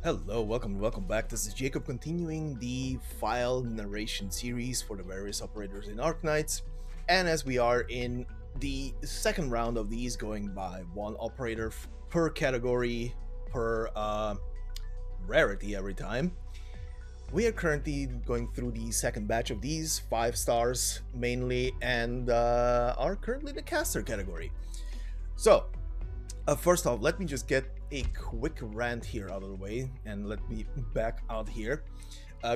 Hello, welcome back. This is Jacob continuing the file narration series for the various operators in Arknights. And as we are in the second round of these, going by one operator per category, per rarity every time, we are currently going through the second batch of these, 5 stars mainly, and are currently the caster category. So, first off, let me just get a quick rant here out of the way and let me back out here.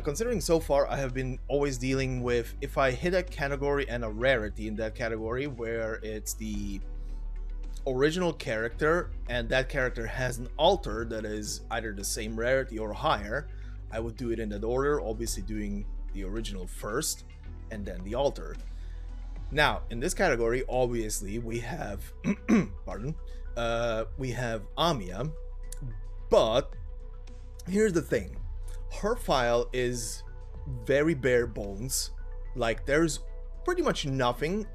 Considering so far I have been always dealing with, if I hit a category and a rarity in that category where it's the original character and that character has an alter that is either the same rarity or higher, I would do it in that order, obviously doing the original first and then the alter. Now, in this category, obviously, we have, pardon, we have Amiya, but here's the thing. Her file is very bare bones, like there's pretty much nothing,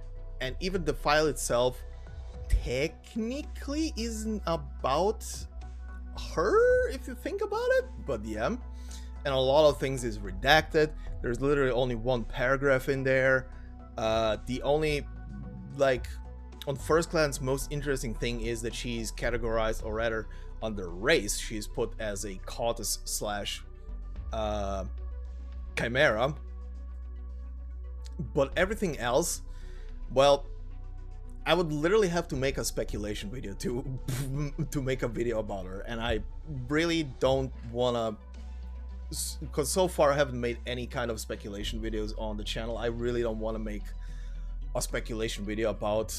and even the file itself technically isn't about her, if you think about it, but yeah. And a lot of things is redacted. There's literally only one paragraph in there. The only, like, on first glance, most interesting thing is that she's categorized, or rather, under race, she's put as a Cautus slash Chimera. But everything else, well, I would literally have to make a speculation video to make a video about her, and I really don't wanna, because so far I haven't made any kind of speculation videos on the channel. I really don't want to make a speculation video about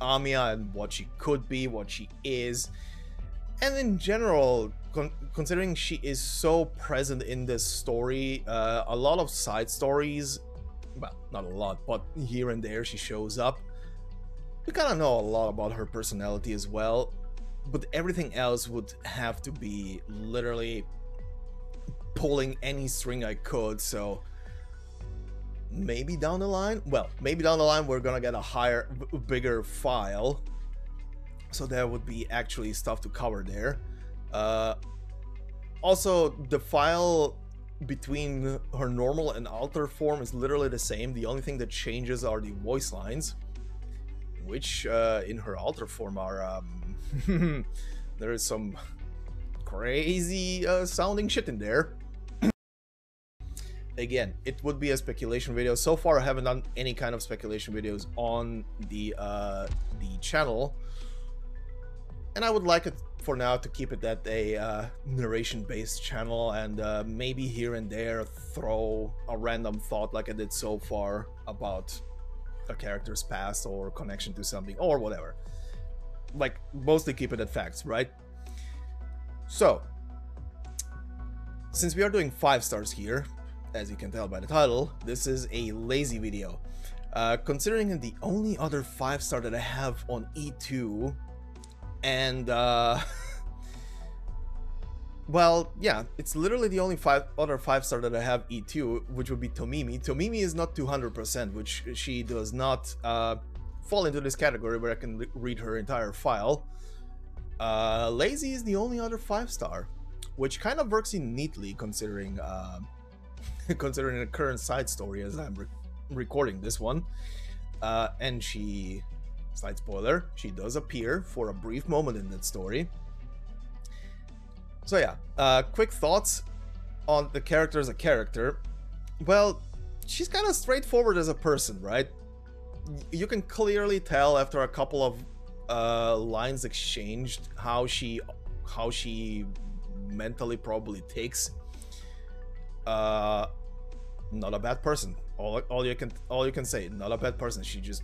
Amiya and what she could be, what she is, and in general, considering she is so present in this story, a lot of side stories, well, not a lot, but here and there she shows up. We kind of know a lot about her personality as well, but everything else would have to be literally pulling any string I could. So maybe down the line, we're gonna get a higher, bigger file, so there would be actually stuff to cover there. Also, the file between her normal and alter form is literally the same. The only thing that changes are the voice lines, which in her alter form are there is some crazy sounding shit in there. Again, it would be a speculation video. So far I haven't done any kind of speculation videos on the channel, and I would like it for now to keep it at a narration based channel, and maybe here and there throw a random thought like I did so far about a character's past or connection to something or whatever. Like, mostly keep it at facts, right? So, since we are doing 5 stars here, as you can tell by the title, this is a Leizi video. Considering that the only other 5-star that I have on E2, and well, yeah, it's literally the only other 5-star that I have E2, which would be Tomimi. Tomimi is not 200%, which she does not fall into this category where I can read her entire file. Leizi is the only other 5-star, which kind of works in neatly considering considering the current side story as I'm recording this one. And she, slight spoiler, she does appear for a brief moment in that story. So yeah, quick thoughts on the character as a character. Well, she's kind of straightforward as a person, right? You can clearly tell after a couple of lines exchanged how she mentally probably takes. Not a bad person. All you can say, not a bad person. She just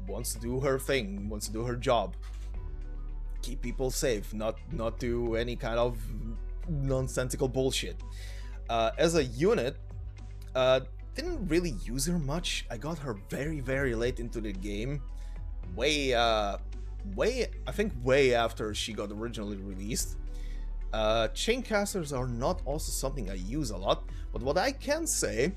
wants to do her thing, wants to do her job, keep people safe, not do any kind of nonsensical bullshit. As a unit, didn't really use her much. I got her very late into the game, I think way after she got originally released. Chaincasters are not also something I use a lot, but what I can say,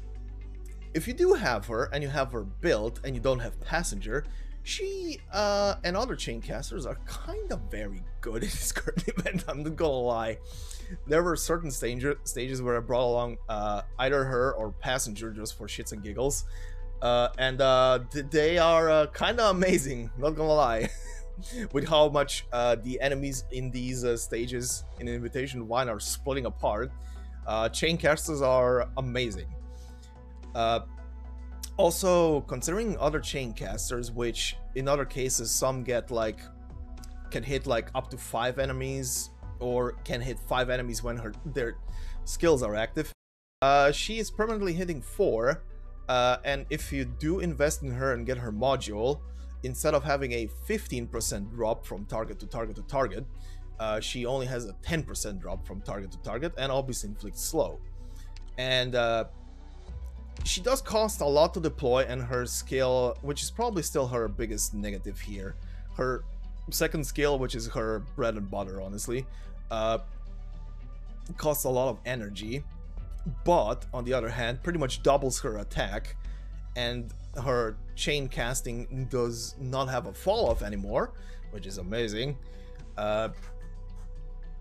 if you do have her and you have her built and you don't have passenger, She and other chain casters are kind of very good in this current event, I'm not gonna lie. There were certain stages where I brought along either her or Passenger just for shits and giggles. They are kind of amazing, not gonna lie, with how much the enemies in these stages in Invitation 1 are splitting apart. Chain casters are amazing. Also, considering other chain casters, which in other cases some get like can hit like up to 5 enemies, or can hit 5 enemies when their skills are active, she is permanently hitting 4. And if you do invest in her and get her module, instead of having a 15% drop from target to target to target, she only has a 10% drop from target to target, and obviously inflicts slow. And she does cost a lot to deploy, and her skill, which is probably still her biggest negative here, her second skill, which is her bread and butter, honestly, costs a lot of energy, but on the other hand pretty much doubles her attack, and her chain casting does not have a fall off anymore, which is amazing.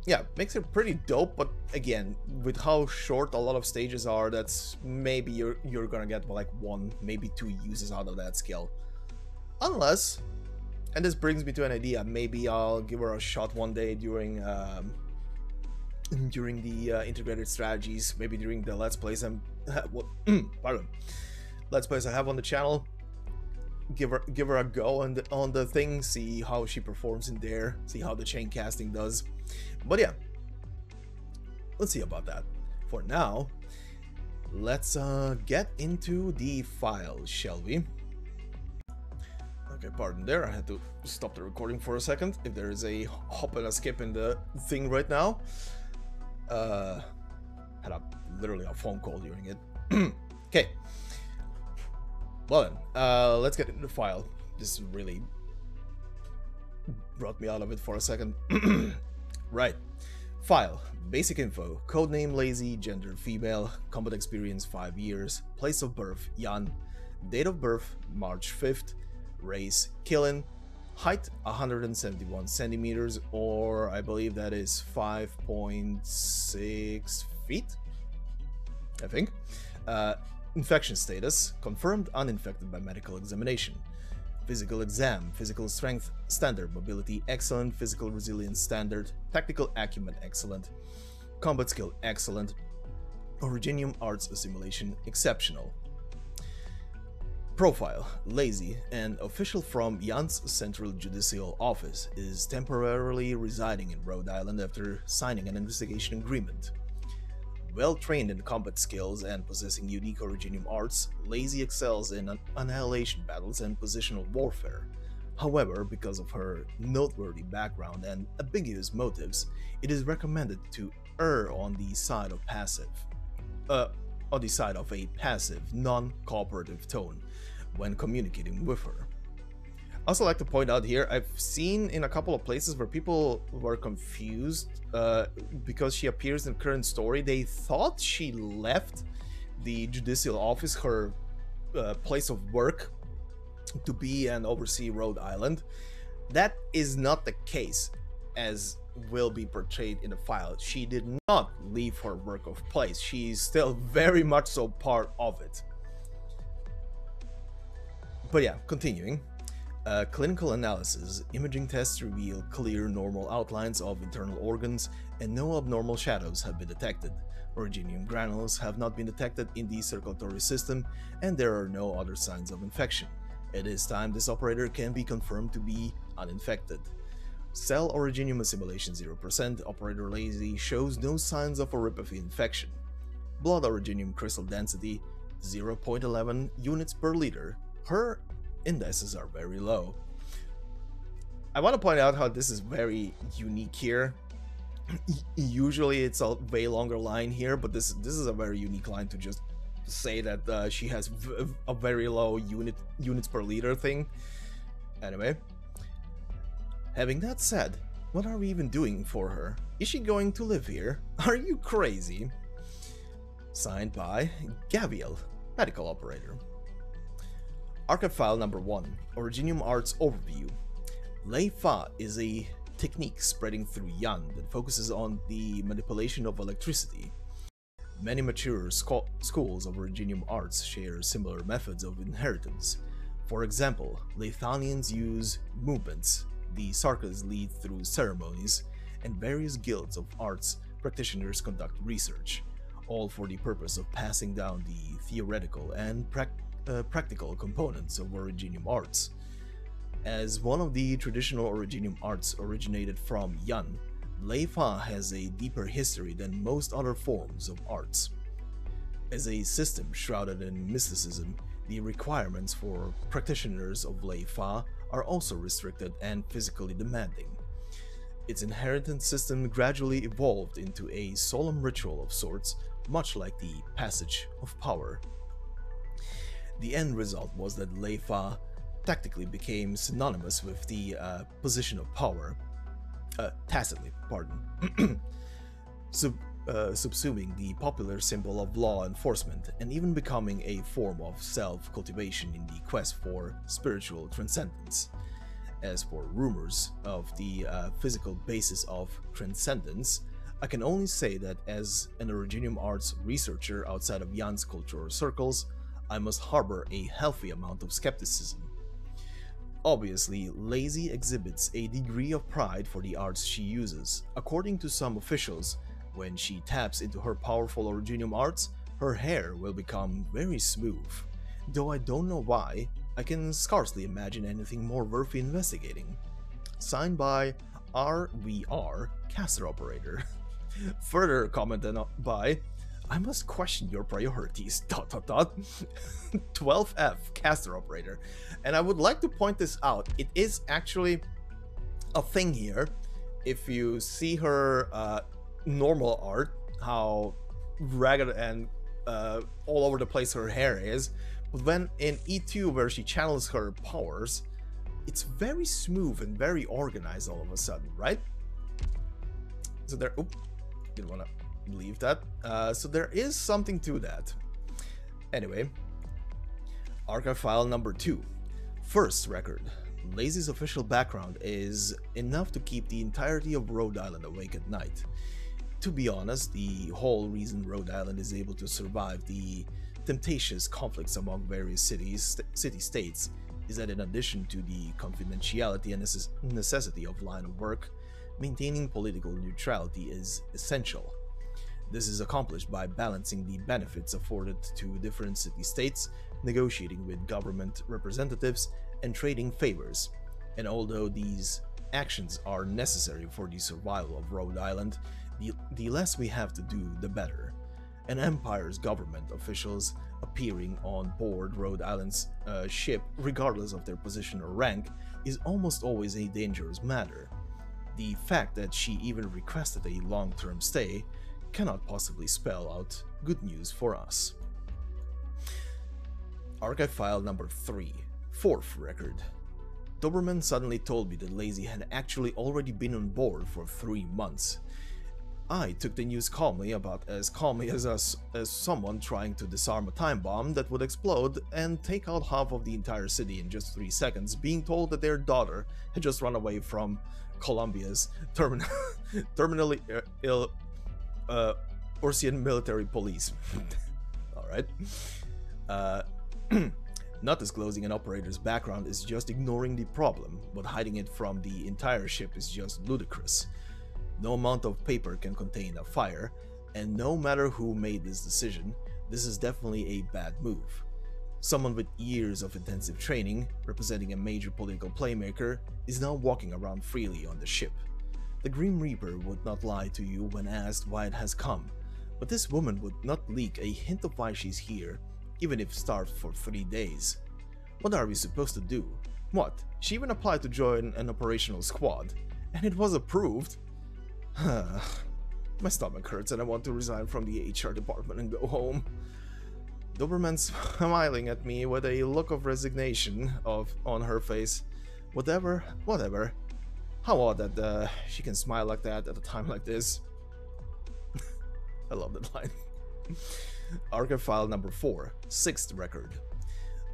Yeah, makes it pretty dope, but again, with how short a lot of stages are, that's maybe you're gonna get like 1, maybe 2 uses out of that skill. Unless, and this brings me to an idea, maybe I'll give her a shot one day during the integrated strategies, maybe during the Let's Plays and Let's Plays I have on the channel. Give her a go on the thing, see how she performs in there, see how the chain casting does. But yeah, let's see about that. For now, let's get into the file, shall we? Okay, pardon there, I had to stop the recording for a second. If there is a hop and a skip in the thing right now, had literally a phone call during it. Okay. Well then, let's get into the file. This really brought me out of it for a second. Right. File. Basic info. Codename Leizi. Gender female. Combat experience 5 years. Place of birth Yan. Date of birth March 5th. Race Killing. Height 171 centimeters, or I believe that is 5.6 feet, I think. Infection status, confirmed uninfected by medical examination. Physical exam, physical strength standard, mobility excellent, physical resilience standard, tactical acumen excellent, combat skill excellent, Originium arts assimilation exceptional. Profile. Leizi, an official from Yan's Central Judicial Office, is temporarily residing in Rhode Island after signing an investigation agreement. Well trained in combat skills and possessing unique Originium arts, Leizi excels in annihilation battles and positional warfare. However, because of her noteworthy background and ambiguous motives, it is recommended to err on the side of a passive, non-cooperative tone when communicating with her. I also like to point out here, I've seen in a couple of places where people were confused because she appears in the current story. They thought she left the judicial office, her place of work, to be and oversee Rhode Island. That is not the case, as will be portrayed in the file. She did not leave her work of place. She's still very much so part of it. But yeah, continuing. Clinical analysis. Imaging tests reveal clear, normal outlines of internal organs, and no abnormal shadows have been detected. Originium granules have not been detected in the circulatory system, and there are no other signs of infection. At this time, this operator can be confirmed to be uninfected. Cell Originium assimilation 0%. Operator Leizi shows no signs of oropathy infection. Blood Originium crystal density 0.11 units per liter. Her indices are very low. I want to point out how this is very unique here. Usually it's a way longer line here, but this is a very unique line to just say that she has a very low units per liter thing. Anyway, having that said, what are we even doing for her? Is she going to live here? Are you crazy? Signed by Gabriel, medical operator. Archive File Number 1, Originium Arts Overview. Leifa is a technique spreading through Yan that focuses on the manipulation of electricity. Many mature schools of Originium Arts share similar methods of inheritance. For example, Leithanians use movements, the Sarkas lead through ceremonies, and various guilds of arts practitioners conduct research, all for the purpose of passing down the theoretical and practical components of Originium Arts. As one of the traditional Originium Arts originated from Yan, Leifa has a deeper history than most other forms of arts. As a system shrouded in mysticism, the requirements for practitioners of Leifa are also restricted and physically demanding. Its inheritance system gradually evolved into a solemn ritual of sorts, much like the Passage of Power. The end result was that Leifa tactically became synonymous with the position of power, tacitly, pardon, subsuming the popular symbol of law enforcement and even becoming a form of self-cultivation in the quest for spiritual transcendence. As for rumors of the physical basis of transcendence, I can only say that as an Originium Arts researcher outside of Yan's cultural circles, I must harbor a healthy amount of skepticism. Obviously, Leizi exhibits a degree of pride for the arts she uses. According to some officials, when she taps into her powerful Originium Arts, her hair will become very smooth. Though I don't know why, I can scarcely imagine anything more worth investigating. Signed by RVR, Caster Operator. Further commented by, I must question your priorities, ... 12F, Caster Operator. And I would like to point this out, it is actually a thing here. If you see her normal art, how ragged and all over the place her hair is, but when in E2 where she channels her powers, it's very smooth and very organized all of a sudden, right? So there, oop, didn't want to leave that. So there is something to that. Anyway, Archive File Number 2. First record. Leizi's official background is enough to keep the entirety of Rhode Island awake at night. To be honest, the whole reason Rhode Island is able to survive the temptatious conflicts among various city-states is that in addition to the confidentiality and necessity of line of work, maintaining political neutrality is essential. This is accomplished by balancing the benefits afforded to different city-states, negotiating with government representatives, and trading favors. And although these actions are necessary for the survival of Rhode Island, the less we have to do, the better. An empire's government officials appearing on board Rhode Island's ship, regardless of their position or rank, is almost always a dangerous matter. The fact that she even requested a long-term stay cannot possibly spell out good news for us. Archive File Number 3. Fourth record. Doberman suddenly told me that Leizi had actually already been on board for 3 months. I took the news calmly, about as calmly as someone trying to disarm a time bomb that would explode and take out half of the entire city in just 3 seconds, being told that their daughter had just run away from Colombia's terminally ill Ursian military police. Alright. Not disclosing an operator's background is just ignoring the problem, but hiding it from the entire ship is just ludicrous. No amount of paper can contain a fire, and no matter who made this decision, this is definitely a bad move. Someone with years of intensive training, representing a major political playmaker, is now walking around freely on the ship. The Grim Reaper would not lie to you when asked why it has come, but this woman would not leak a hint of why she's here, even if starved for 3 days. What are we supposed to do? What? She even applied to join an operational squad, and it was approved? My stomach hurts and I want to resign from the HR department and go home. Doberman's smiling at me with a look of resignation on her face. Whatever. How odd that she can smile like that at a time like this. I love that line. Archive File Number 4, 6th record.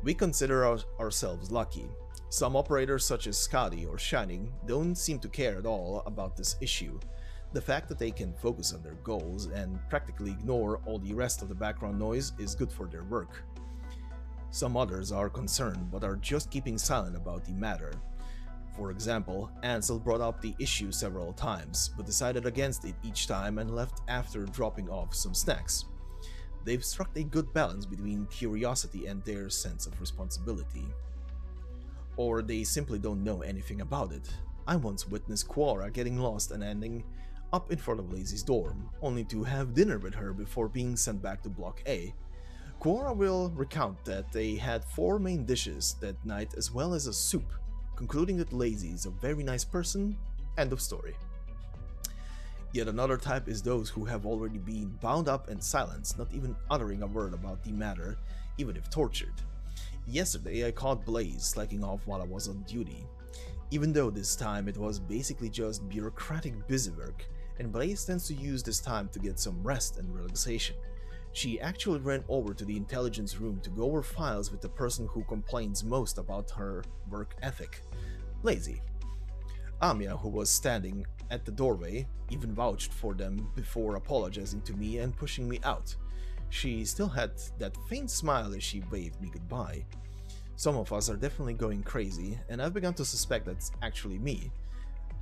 We consider ourselves lucky. Some operators such as Scotty or Shining don't seem to care at all about this issue. The fact that they can focus on their goals and practically ignore all the rest of the background noise is good for their work. Some others are concerned but are just keeping silent about the matter. For example, Ansel brought up the issue several times, but decided against it each time and left after dropping off some snacks. They've struck a good balance between curiosity and their sense of responsibility. Or they simply don't know anything about it. I once witnessed Quora getting lost and ending up in front of Leizi's dorm, only to have dinner with her before being sent back to Block A. Quora will recount that they had 4 main dishes that night as well as a soup, concluding that Leizi is a very nice person. End of story. Yet another type is those who have already been bound up and silenced, not even uttering a word about the matter, even if tortured. Yesterday I caught Blaze slacking off while I was on duty. Even though this time it was basically just bureaucratic busywork, and Blaze tends to use this time to get some rest and relaxation. She actually ran over to the intelligence room to go over files with the person who complains most about her work ethic, Leizi. Amia, who was standing at the doorway, even vouched for them before apologizing to me and pushing me out. She still had that faint smile as she waved me goodbye. Some of us are definitely going crazy, and I've begun to suspect that's actually me.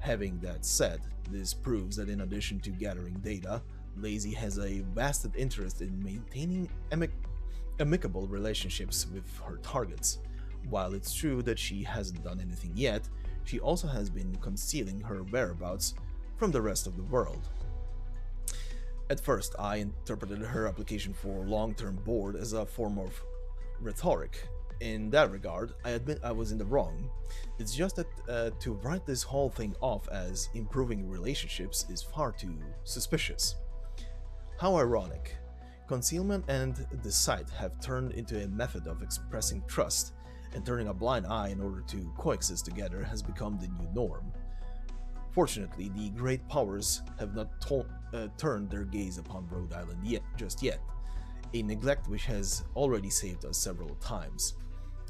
Having that said, this proves that in addition to gathering data, Leizi has a vested interest in maintaining amicable relationships with her targets. While it's true that she hasn't done anything yet, she also has been concealing her whereabouts from the rest of the world. At first, I interpreted her application for long-term board as a form of rhetoric. In that regard, I admit I was in the wrong. It's just that to write this whole thing off as improving relationships is far too suspicious. How ironic. Concealment and deceit have turned into a method of expressing trust, and turning a blind eye in order to coexist together has become the new norm. Fortunately, the great powers have not turned their gaze upon Rhode Island just yet, a neglect which has already saved us several times.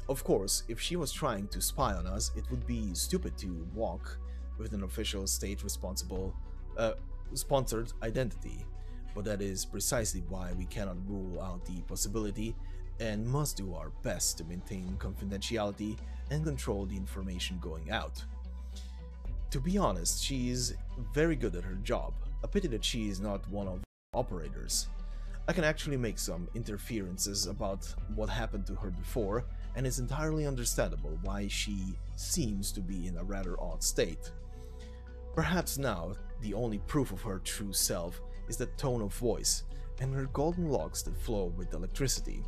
Of course, if she was trying to spy on us, it would be stupid to walk with an official state-sponsored identity, but that is precisely why we cannot rule out the possibility and must do our best to maintain confidentiality and control the information going out. To be honest, she is very good at her job. A pity that she is not one of the operators. I can actually make some interferences about what happened to her before, and it's entirely understandable why she seems to be in a rather odd state. Perhaps now, the only proof of her true self is that tone of voice, and her golden locks that flow with electricity.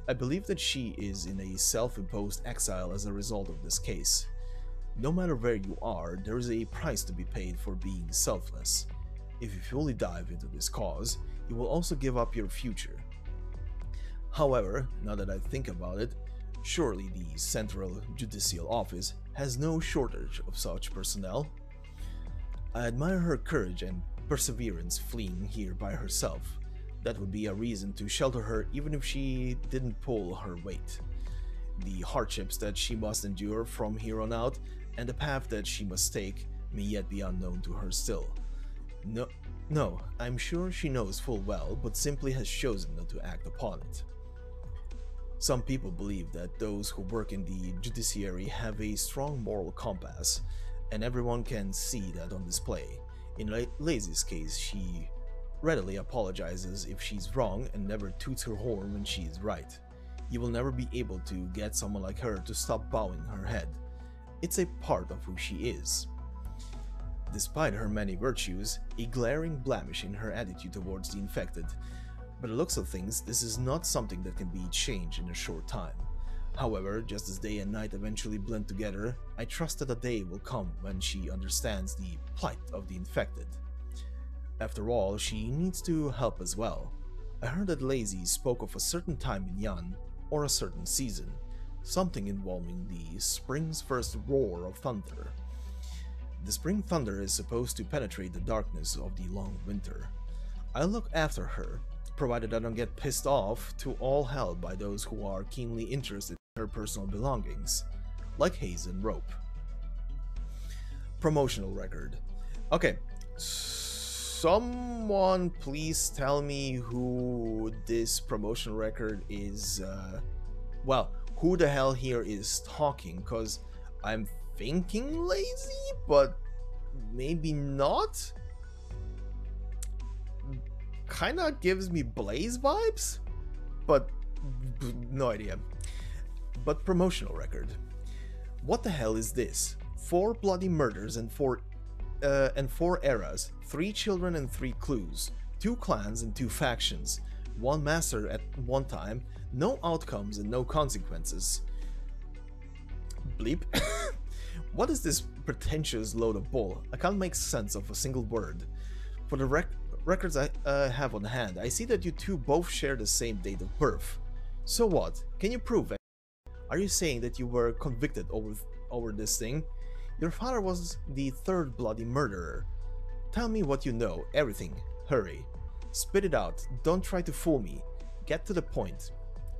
I believe that she is in a self-imposed exile as a result of this case. No matter where you are, there is a price to be paid for being selfless. If you fully dive into this cause, you will also give up your future. However, now that I think about it, surely the Central Judicial Office has no shortage of such personnel. I admire her courage and perseverance fleeing here by herself. That would be a reason to shelter her even if she didn't pull her weight. The hardships that she must endure from here on out and the path that she must take may yet be unknown to her still. No, I'm sure she knows full well, but simply has chosen not to act upon it. Some people believe that those who work in the judiciary have a strong moral compass, and everyone can see that on display. In Leizi's case, she readily apologizes if she's wrong and never toots her horn when she is right. You will never be able to get someone like her to stop bowing her head. It's a part of who she is. Despite her many virtues, a glaring blemish in her attitude towards the infected. By the looks of things, this is not something that can be changed in a short time. However, just as day and night eventually blend together, I trust that a day will come when she understands the plight of the infected. After all, she needs to help as well. I heard that Leizi spoke of a certain time in Yan, or a certain season, something involving the spring's first roar of thunder. The spring thunder is supposed to penetrate the darkness of the long winter. I'll look after her, provided I don't get pissed off to all hell by those who are keenly interested her personal belongings, like haze and rope. Promotional record. Okay, someone please tell me who this promotional record is, well, who the hell here is talking, because I'm thinking Leizi, but maybe not? Kinda gives me Blaze vibes, but no idea. But promotional record. What the hell is this? 4 bloody murders and 4 eras, 3 children and 3 clues, 2 clans and 2 factions, 1 master at one time, no outcomes and no consequences. Bleep. What is this pretentious load of bull? I can't make sense of a single word. For the records I have on hand, I see that you two both share the same date of birth. So what? Can you prove it? Are you saying that you were convicted over this thing? Your father was the 3rd bloody murderer. Tell me what you know, everything. Hurry. Spit it out. Don't try to fool me. Get to the point.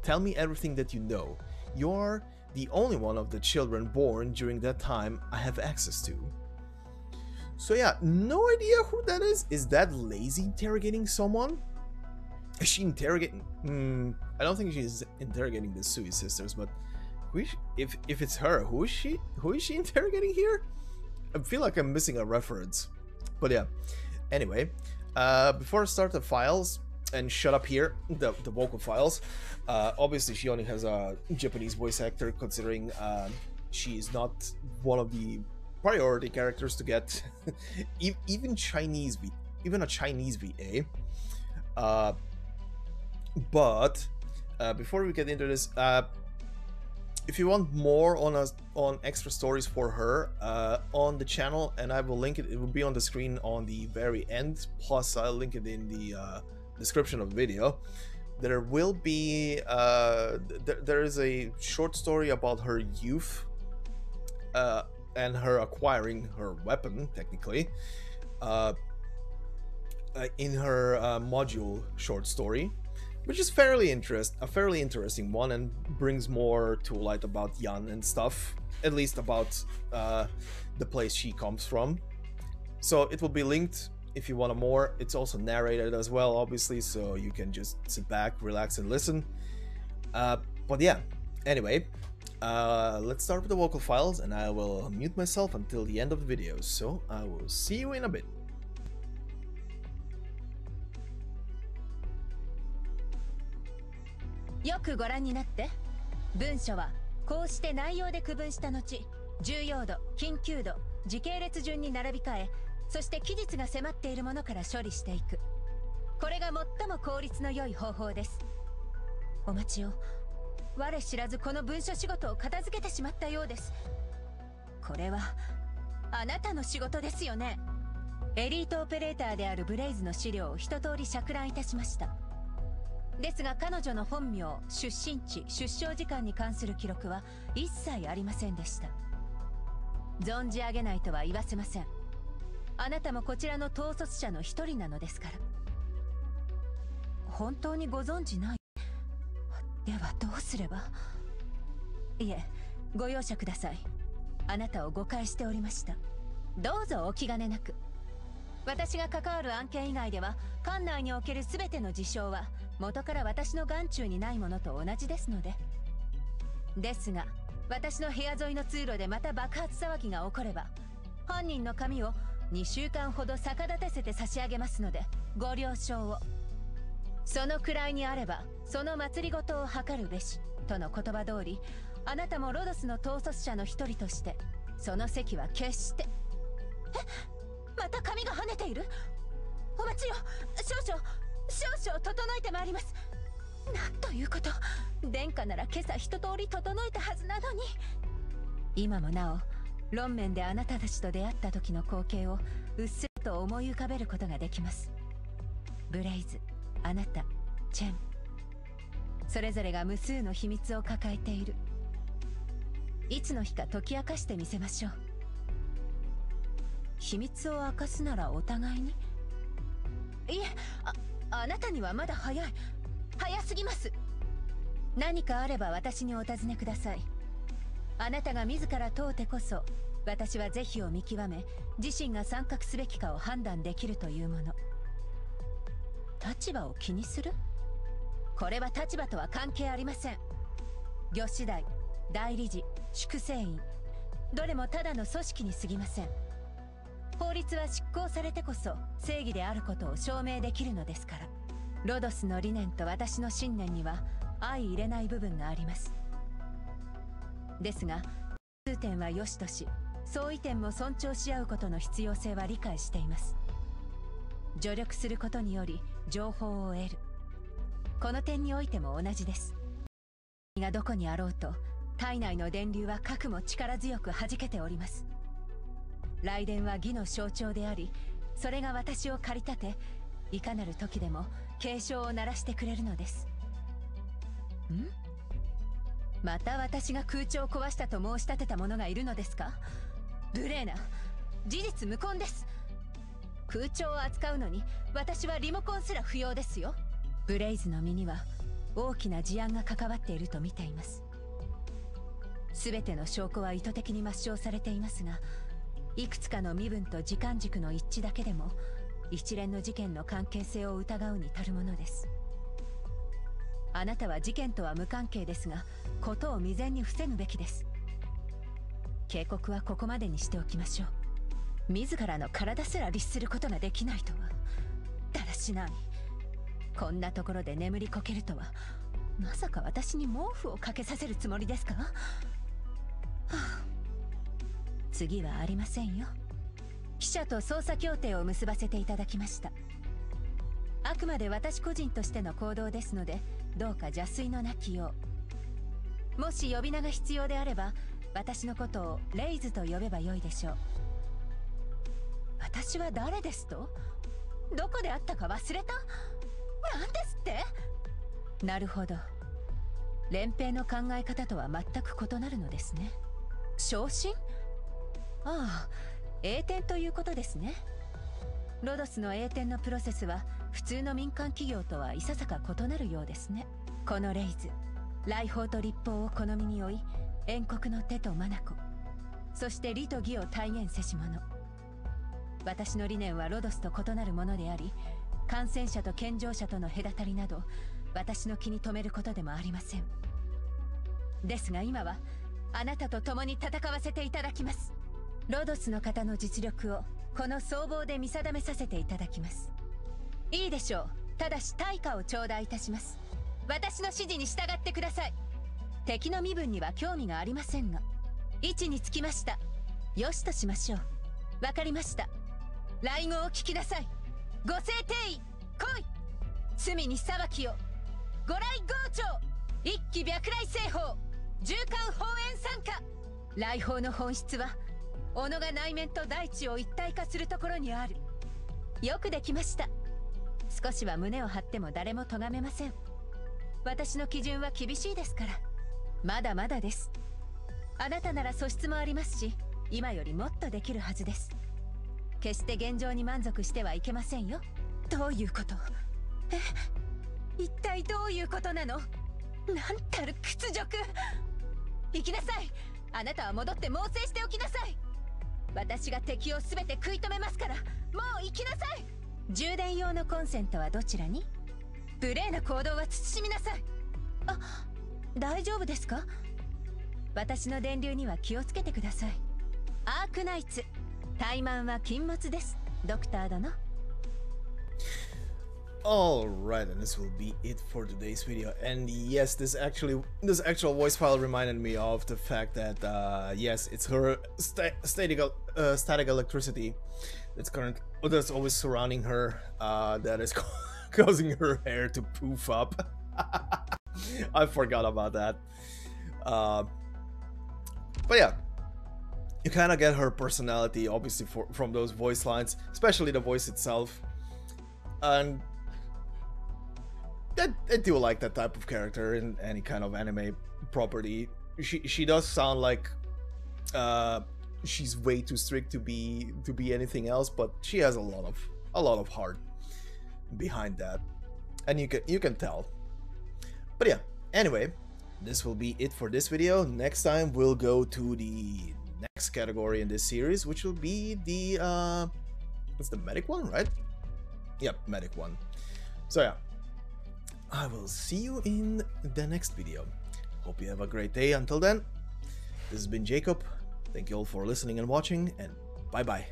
Tell me everything that you know. You are the only one of the children born during that time I have access to. So yeah, no idea who that is. Is that Leizi interrogating someone? Is she interrogating? I don't think she's interrogating the Sui sisters, but if it's her, who is she interrogating here? I feel like I'm missing a reference. But yeah, anyway, before I start the files and shut up here, the vocal files, obviously she only has a Japanese voice actor, considering she's not one of the priority characters to get even a Chinese VA. But before we get into this, if you want more on extra stories for her on the channel, and I will link it, it will be on the screen on the very end, plus I'll link it in the description of the video. There will be there is a short story about her youth and her acquiring her weapon, technically, in her module short story, which is a fairly interesting one, and brings more to light about Yan and stuff, at least about the place she comes from. So it will be linked if you want more. It's also narrated as well, obviously, so you can just sit back, relax, and listen. But yeah, anyway, let's start with the vocal files, and I will mute myself until the end of the video, so I will see you in a bit. よくご覧になって。文書はこうして内容で区分した後、重要度、緊急度、時系列順に並び替え、そして期日が迫っているものから処理していく。これが最も効率の良い方法です。お待ちを。我知らずこの文書仕事を片付けてしまったようです。これはあなたの仕事ですよね。エリートオペレーターであるブレイズの資料を一通り錯乱いたしました。ですが彼女の本名、出身地、出生時間に関する記録は一切ありませんでした。存じ上げないとは言わせません。あなたもこちらの統率者の一人なのですから。本当にご存じない？ではどうすれば。いえ、ご容赦ください。あなたを誤解しておりました。どうぞお気兼ねなく。私が関わる案件以外では館内における全ての事象は元から私の眼中にないものと同じですので。ですが私の部屋沿いの通路でまた爆発騒ぎが起これば、犯人の髪を2週間ほど逆立てせて差し上げますのでご了承を。そのくらいにあればその祭りごとを図るべしとの言葉通り、あなたもロドスの統率者の一人としてその席は決して。また髪が跳ねている。お待ちよ。少々整えてまいります。なんということ。殿下なら今朝一通り整えたはずなのに。今もなお論面であなたたちと出会った時の光景をうっすらと思い浮かべることができます。ブレイズ、あなた、チェン、それぞれが無数の秘密を抱えている。いつの日か解き明かしてみせましょう。秘密を明かすならお互いに。いえ、あなたにはまだ早すぎます。何かあれば私にお尋ねください。あなたが自ら問うてこそ、私は是非を見極め、自身が参画すべきかを判断できるというもの。立場を気にする？これは立場とは関係ありません。御師代、大理事、粛清院、どれもただの組織に過ぎません。法律は執行されてこそ正義であることを証明できるのですから。ロドスの理念と私の信念には相入れない部分があります。ですが、通点は良しとし、相違点も尊重し合うことの必要性は理解しています。助力することにより情報を得る。この点においても同じです。がどこにあろうと、体内の電流は核も力強く弾けております。雷電は義の象徴であり、それが私を駆り立て、いかなる時でも警鐘を鳴らしてくれるのです。また私が空調を壊したと申し立てた者がいるのですか？無礼な。事実無根です。空調を扱うのに私はリモコンすら不要ですよ。ブレイズの身には大きな事案が関わっていると見ています。全ての証拠は意図的に抹消されていますが、いくつかの身分と時間軸の一致だけでも一連の事件の関係性を疑うに足るものです。あなたは事件とは無関係ですが、ことを未然に防ぐべきです。警告はここまでにしておきましょう。自らの体すら律することができないとは、だらしない。こんなところで眠りこけるとは、まさか私に毛布をかけさせるつもりですか？はあ、次はありませんよ。記者と捜査協定を結ばせていただきました。あくまで私個人としての行動ですので、どうか邪推のなきよう。もし呼び名が必要であれば、私のことをレイズと呼べばよいでしょう。私は誰ですと？どこで会ったか忘れた？なんですって？なるほど。連兵の考え方とは全く異なるのですね。昇進？ああ、栄転ということですね。ロドスの栄転のプロセスは普通の民間企業とはいささか異なるようですね。このレイズ、来訪と立法を好みに追い、遠国の手と眼、そして理と義を体現せし者。私の理念はロドスと異なるものであり、感染者と健常者との隔たりなど私の気に留めることでもありません。ですが今はあなたと共に戦わせていただきます。ロドスの方の実力をこの総合で見定めさせていただきます。いいでしょう。ただし対価を頂戴いたします。私の指示に従ってください。敵の身分には興味がありませんが、位置につきました。よしとしましょう。わかりました。来語を聞きなさい。ご聖帝位、来い。罪に裁きを。ご来豪長、一騎白雷聖法、縦貫法縁参加。来訪の本質は己が内面と大地を一体化するところにある。よくできました。少しは胸を張っても誰も咎めません。私の基準は厳しいですから。まだまだです。あなたなら素質もありますし、今よりもっとできるはずです。決して現状に満足してはいけませんよ。どういうこと？一体どういうことなの？なんたる屈辱。行きなさい。あなたは戻って猛省しておきなさい。私が敵を全て食い止めますから、もう行きなさい。充電用のコンセントはどちらに？無礼な行動は慎みなさい。あ、大丈夫ですか？私の電流には気をつけてください。アークナイツ、怠慢は禁物です、ドクター殿。Alright, and this will be it for today's video. And yes, this actual voice file reminded me of the fact that yes, it's her static electricity that's always surrounding her, that is causing her hair to poof up. I forgot about that. But yeah, you kind of get her personality, obviously, from those voice lines, especially the voice itself. And I do like that type of character in any kind of anime property. She does sound like she's way too strict to be anything else, but she has a lot of heart behind that, and you can tell. But yeah, Anyway, this will be it for this video. Next time we'll go to the next category in this series, which will be the it's the medic one, right? Yep, medic one. So yeah, I will see you in the next video. Hope you have a great day. Until then, this has been Jacob. Thank you all for listening and watching, and bye bye.